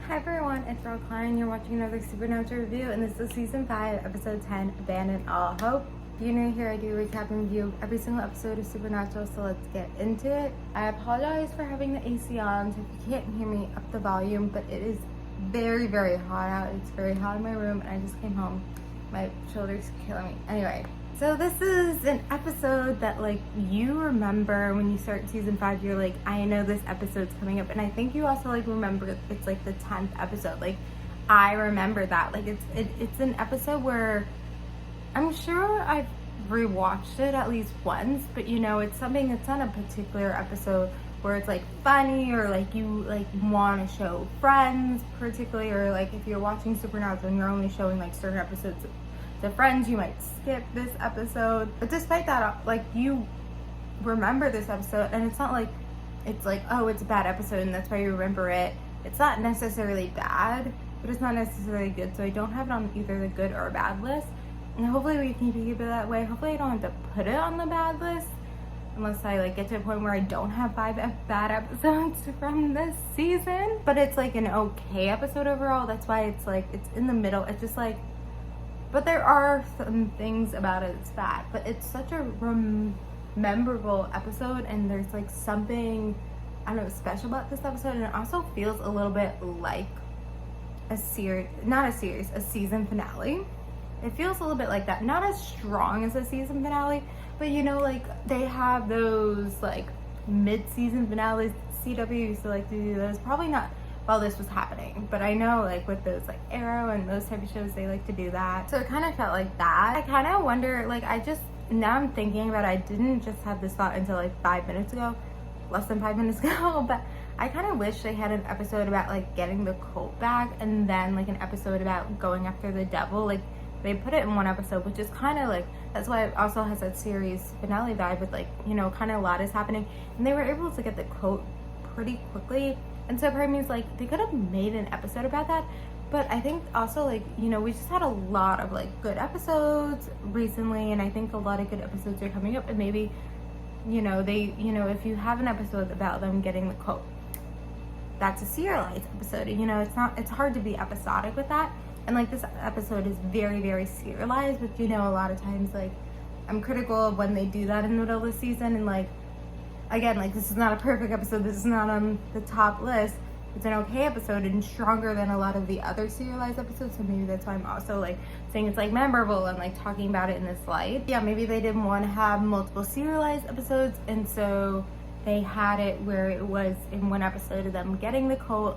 Hi everyone, it's Ro Klein. You're watching another Supernatural review, and this is Season 5, Episode 10, Abandon All Hope. If you're new here, I do a recap and review of every single episode of Supernatural, so let's get into it. I apologize for having the AC on, so if you can't hear me, up the volume, but it is very, very hot out. It's very hot in my room, and I just came home. My shoulder's killing me. Anyway, so this is an episode that, like, you remember when you start Season 5, you're like, I know this episode's coming up, and I think you also, like, remember it's, like, the 10th episode. Like, I remember that. Like, it's an episode where I'm sure I've rewatched it at least once, but, you know, it's something that's not a particular episode where it's, like, funny or, like, you, like, want to show friends, particularly, or, like, if you're watching Supernatural and you're only showing, like, certain episodes to friends, you might skip this episode. But despite that, like, you remember this episode, and it's not like it's like, oh, it's a bad episode and that's why you remember it. It's not necessarily bad, but it's not necessarily good, so I don't have it on either the good or bad list, and hopefully we can keep it that way. Hopefully I don't have to put it on the bad list unless I, like, get to a point where I don't have 5 bad episodes from this season. But it's like an okay episode overall. That's why it's like, it's in the middle. It's just like, but there are some things about it that's bad, but it's such a memorable episode, and there's, like, something, I don't know, special about this episode, and it also feels a little bit like a series, not a series, a season finale. It feels a little bit like that. Not as strong as a season finale, but, you know, like, they have those, like, mid-season finales. CW used to like to do those. Probably not while this was happening, but I know, like, with those, like, Arrow and those type of shows, they like to do that. So it kind of felt like that. I kind of wonder, like, now I'm thinking about it, I didn't just have this thought until, like, 5 minutes ago, less than 5 minutes ago, but I kind of wish they had an episode about, like, getting the cult back, and then, like, an episode about going after the devil. Like, they put it in one episode, which is kind of, like, that's why it also has that series finale vibe with, like, you know, kind of a lot is happening, and they were able to get the cult pretty quickly. And so part of me is like, they could have made an episode about that. But I think also, like, you know, we just had a lot of, like, good episodes recently, and I think a lot of good episodes are coming up, and maybe, you know, if you have an episode about them getting the coat, that's a serialized episode. You know, it's hard to be episodic with that. And, like, this episode is very, very serialized, but, you know, a lot of times, like, I'm critical of when they do that in the middle of the season, and, like, again, like, this is not a perfect episode. This is not on the top list. It's an okay episode and stronger than a lot of the other serialized episodes. So maybe that's why I'm also, like, saying it's, like, memorable and, like, talking about it in this light. Yeah, maybe they didn't want to have multiple serialized episodes, and so they had it where it was in one episode of them getting the cult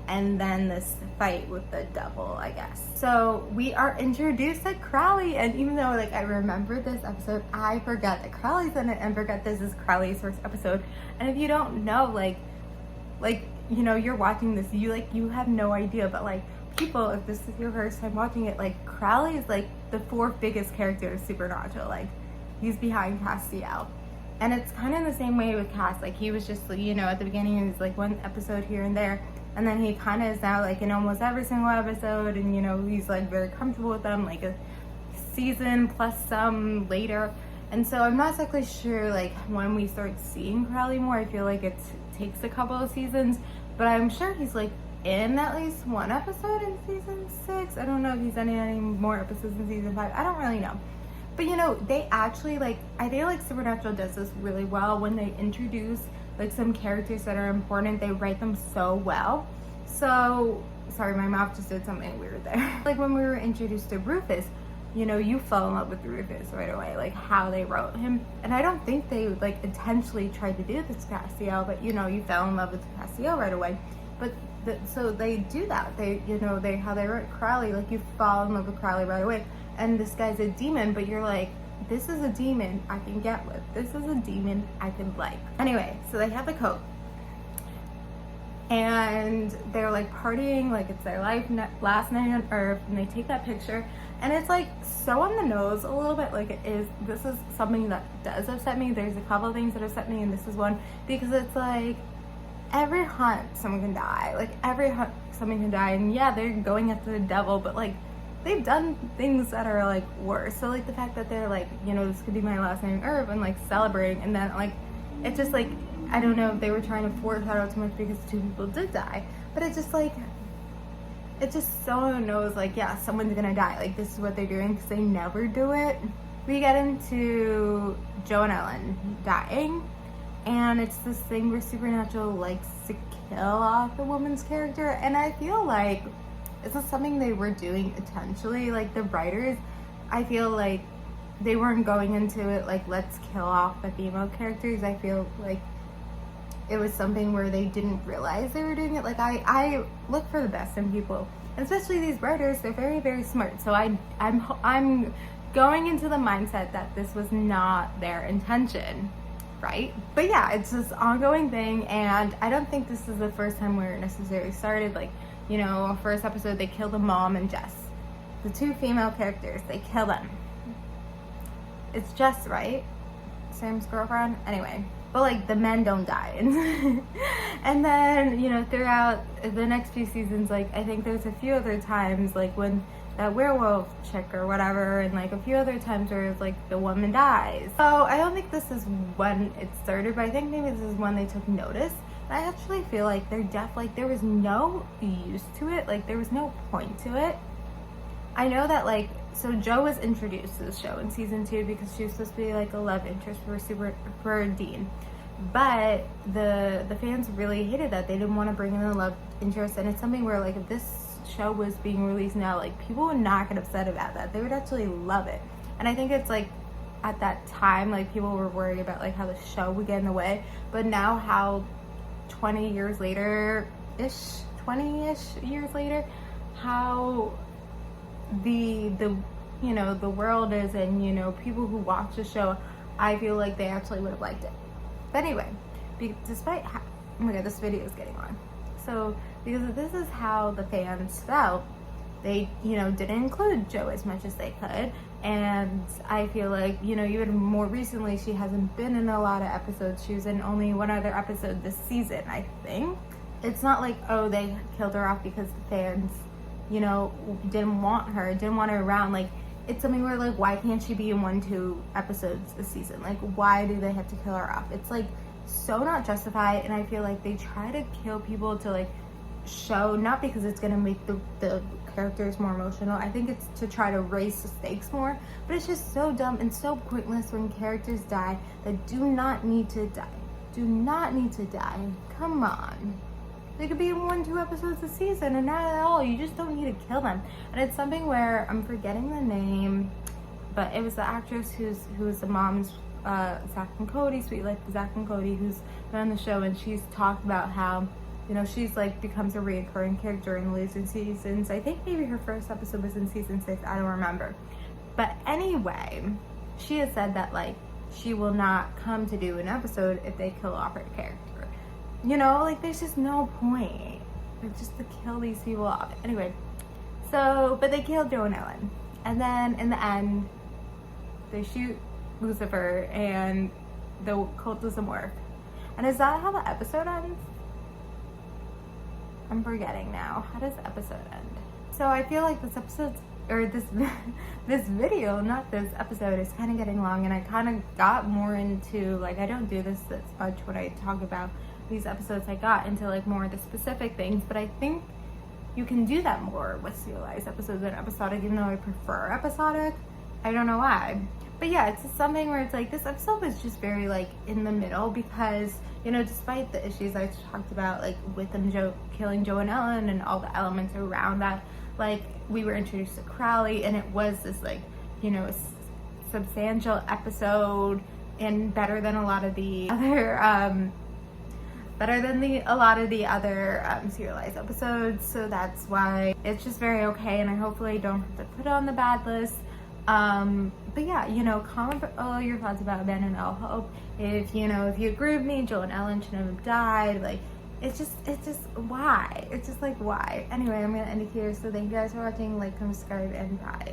and then this fight with the devil, I guess. So we are introduced to Crowley, and even though, like, I remember this episode, I forgot that Crowley's in it and forgot this is Crowley's first episode. And if you don't know, like, you know, you're watching this, you have no idea, but, like, people, if this is your first time watching it, like, Crowley is, like, the 4th biggest character of Supernatural. Like, he's behind Castiel. And it's kind of the same way with Cass. Like, he was just, you know, at the beginning, he was, like, one episode here and there. And then he kind of is now, like, in almost every single episode, and, you know, he's, like, very comfortable with them, like, a season plus some later. And so I'm not exactly sure, like, when we start seeing Crowley more. I feel like it takes a couple of seasons, but I'm sure he's, like, in at least one episode in season 6. I don't know if he's in any more episodes in season 5. I don't really know. But, you know, they actually, like, I feel like Supernatural does this really well when they introduce, like, some characters that are important. They write them so well. So, sorry, my mouth just did something weird there. Like, when we were introduced to Rufus, you know, you fell in love with Rufus right away, like, how they wrote him. And I don't think they, like, intentionally tried to do this to Castiel, but, you know, you fell in love with Castiel right away. But, so they do that. They, you know, how they wrote Crowley, like, you fall in love with Crowley right away. And this guy's a demon, but you're like, this is a demon I can get with. This is a demon I can like. Anyway, so they have the coat. And they're, like, partying like it's their last night on Earth, and they take that picture, and it's, like, so on the nose a little bit. Like, this is something that does upset me. There's a couple of things that upset me, and this is one, because it's like, every hunt someone can die. Like, every hunt someone can die, and yeah, they're going after the devil, but, like, they've done things that are, like, worse. So, like, the fact that they're like, you know, this could be my last night on Earth, and, like, celebrating, and then, like, it's just, like, I don't know if they were trying to foreshadow too much because 2 people did die, but it's just, like, it just so knows, like, yeah, someone's gonna die. Like, this is what they're doing because they never do it. We get into Joe and Ellen dying, and it's this thing where Supernatural likes to kill off the woman's character, and I feel like it's not something they were doing intentionally. Like, the writers, I feel like they weren't going into it like, let's kill off the female characters. I feel like it was something where they didn't realize they were doing it. Like, I look for the best in people, and especially these writers. They're very, very smart. So I'm going into the mindset that this was not their intention, right? But yeah, it's this ongoing thing, and I don't think this is the first time where it necessarily started. Like, you know, first episode they kill the mom and Jess, the two female characters. They kill them. It's Jess, right? Sam's girlfriend. Anyway. But like, the men don't die. And then, you know, throughout the next few seasons, like, I think there's a few other times, like when that werewolf chick or whatever, and like a few other times where it's like the woman dies. So I don't think this is when it started, but I think maybe this is when they took notice. And I actually feel like there was no use to it. Like, there was no point to it. I know that, like, so Jo was introduced to the show in season 2 because she was supposed to be like a love interest for Dean, but the fans really hated that. They didn't want to bring in a love interest, and it's something where, like, if this show was being released now, like, people would not get upset about that. They would actually love it. And I think it's like, at that time, like, people were worried about like how the show would get in the way, but now how 20 years later, how the you know, the world is, and, you know, people who watch the show, I feel like they actually would have liked it. But anyway, despite how, oh my god, this video is getting long. So because this is how the fans felt, they, you know, didn't include Jo as much as they could. And I feel like, you know, even more recently, she hasn't been in a lot of episodes. She was in only one other episode this season, I think. It's not like, oh, they killed her off because the fans, you know, didn't want her around. Like, it's something where, like, why can't she be in 1-2 episodes this season? Like, why do they have to kill her off? It's like so not justified, and I feel like they try to kill people to like show, not because it's gonna make the characters more emotional. I think it's to try to raise the stakes more, but it's just so dumb and so pointless when characters die that do not need to die. Come on. They could be in 1-2 episodes a season, and not at all. You just don't need to kill them. And it's something where, I'm forgetting the name, but it was the actress who's the mom's, Zach and Cody, Sweet Life of Zach and Cody, who's been on the show, and she's talked about how, you know, she's like becomes a reoccurring character in the later seasons. I think maybe her first episode was in season 6. I don't remember. But anyway, she has said that, like, she will not come to do an episode if they kill off her character. You know, like, there's just no point. It's just to kill these people off. Anyway, so, but they killed Jo and Ellen. And then, in the end, they shoot Lucifer, and the cult doesn't work. And is that how the episode ends? I'm forgetting now. How does the episode end? So I feel like this episode's, or this video, not this episode, is kind of getting long, and I kind of got more into, like, I don't do this much when I talk about these episodes. I got into like more of the specific things, but I think you can do that more with serialized episodes than episodic, even though I prefer episodic. I don't know why. But yeah, it's just something where it's like, this episode was just very like in the middle, because, you know, despite the issues I talked about, like with them killing Jo and Ellen and all the elements around that, like, we were introduced to Crowley, and it was this, like, you know, substantial episode, and better than a lot of the other serialized episodes. So that's why it's just very okay, and I hopefully don't have to put it on the bad list. But yeah, you know, comment all your thoughts about Abandon All Hope. If you agree with me, Jo and Ellen shouldn't have died. Like, it's just why? It's just like, why? Anyway, I'm gonna end it here. So thank you guys for watching. Like, subscribe, and bye.